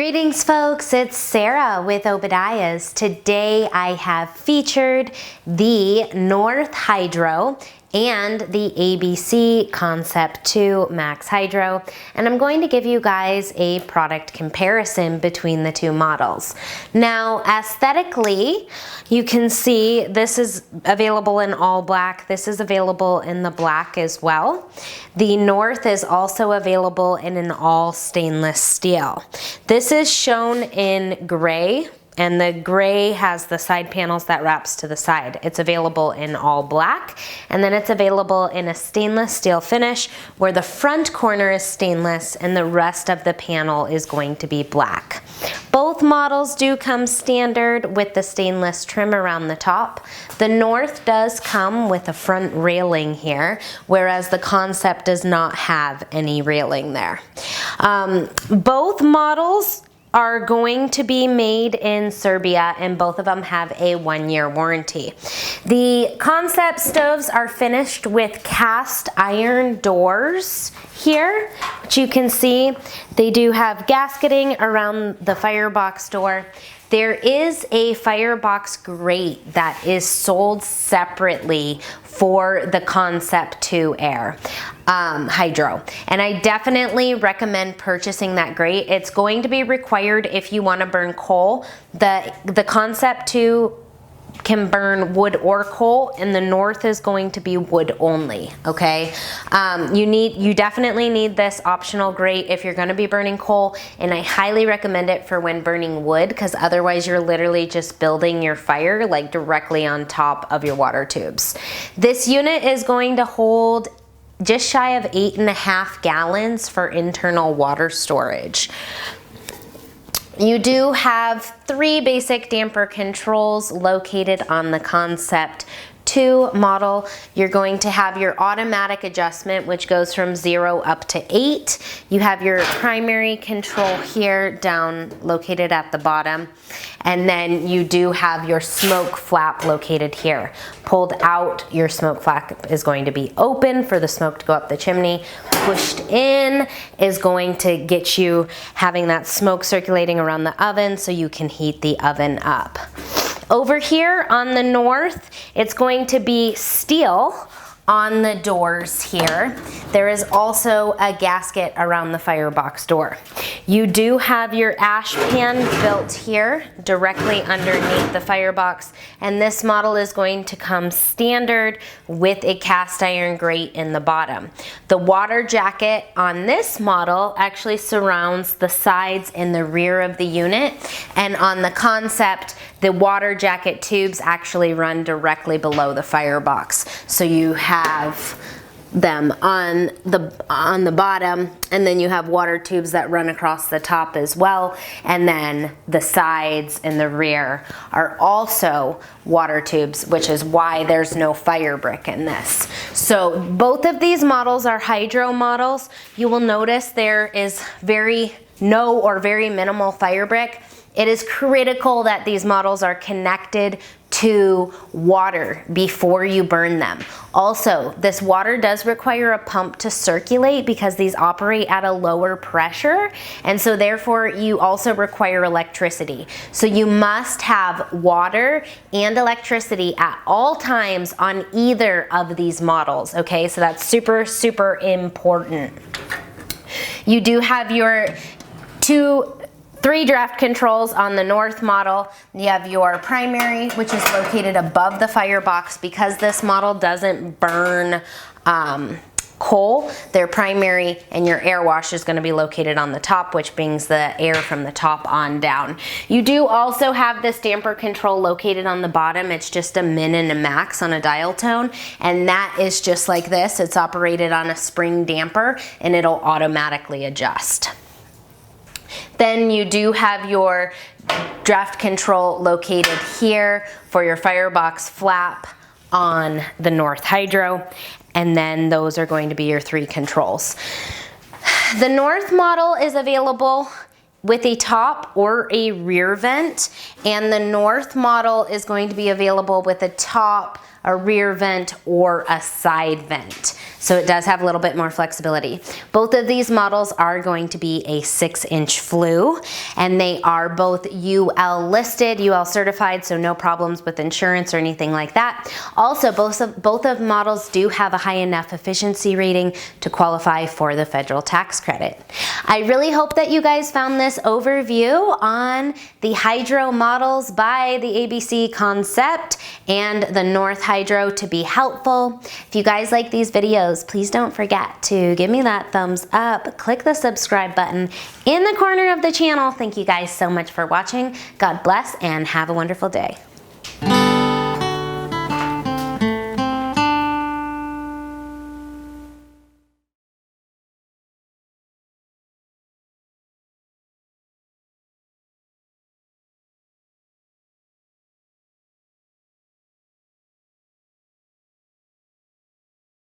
Greetings folks, it's Sarah with Obadiah's. Today I have featured the North Hydro and the ABC Concept 2 Max Hydro, and I'm going to give you guys a product comparison between the two models. Now aesthetically, you can see this is available in all black. This is available in the black as well. The North is also available in an all stainless steel. This is shown in gray, and the gray has the side panels that wraps to the side. It's available in all black, and then it's available in a stainless steel finish where the front corner is stainless and the rest of the panel is going to be black. Both models do come standard with the stainless trim around the top. The North does come with a front railing here, whereas the Concept does not have any railing there. Both models are going to be made in Serbia, and both of them have a 1-year warranty. The Concept stoves are finished with cast iron doors here, which you can see. They do have gasketing around the firebox door. There is a firebox grate that is sold separately for the Concept 2 Air Hydro, and I definitely recommend purchasing that grate. It's going to be required if you want to burn coal. The Concept 2 can burn wood or coal, and the North is going to be wood only, okay? You definitely need this optional grate if you're gonna be burning coal, and I highly recommend it for when burning wood, because otherwise you're literally just building your fire like directly on top of your water tubes. This unit is going to hold just shy of 8.5 gallons for internal water storage. You do have 3 basic damper controls located on the Concept 2 model. You're going to have your automatic adjustment, which goes from 0 up to 8. You have your primary control here down located at the bottom, and then you do have your smoke flap located here. Pulled out, your smoke flap is going to be open for the smoke to go up the chimney. Pushed in is going to get you having that smoke circulating around the oven so you can heat the oven up. Over here on the North, it's going to be steel on the doors here. There is also a gasket around the firebox door. You do have your ash pan built here directly underneath the firebox, and this model is going to come standard with a cast iron grate in the bottom. The water jacket on this model actually surrounds the sides and the rear of the unit, and on the Concept, the water jacket tubes actually run directly below the firebox. So you have them on the bottom, and then you have water tubes that run across the top as well, and then the sides and the rear are also water tubes, which is why there's no fire brick in this. So both of these models are hydro models. You will notice there is very minimal fire brick. It is critical that these models are connected to water before you burn them. Also, this water does require a pump to circulate because these operate at a lower pressure, and so therefore you also require electricity. So you must have water and electricity at all times on either of these models, okay? So that's super, super important. You do have your 3 draft controls on the North model. You have your primary, which is located above the firebox. Because this model doesn't burn coal, their primary and your air wash is going to be located on the top, which brings the air from the top on down. You do also have this damper control located on the bottom. It's just a min and a max on a dial tone, and that is just like this. It's operated on a spring damper, and it'll automatically adjust. Then you do have your draft control located here for your firebox flap on the North Hydro, and then those are going to be your 3 controls. The North model is available with a top or a rear vent, and the North model is going to be available with a top, a rear vent, or a side vent. So it does have a little bit more flexibility. Both of these models are going to be a 6-inch flue, and they are both UL listed, UL certified, so no problems with insurance or anything like that. Also, both of models do have a high enough efficiency rating to qualify for the federal tax credit. I really hope that you guys found this overview on the Hydro models by the ABC Concept and the North Hydro to be helpful. If you guys like these videos, please don't forget to give me that thumbs up, click the subscribe button in the corner of the channel. Thank you guys so much for watching. God bless and have a wonderful day.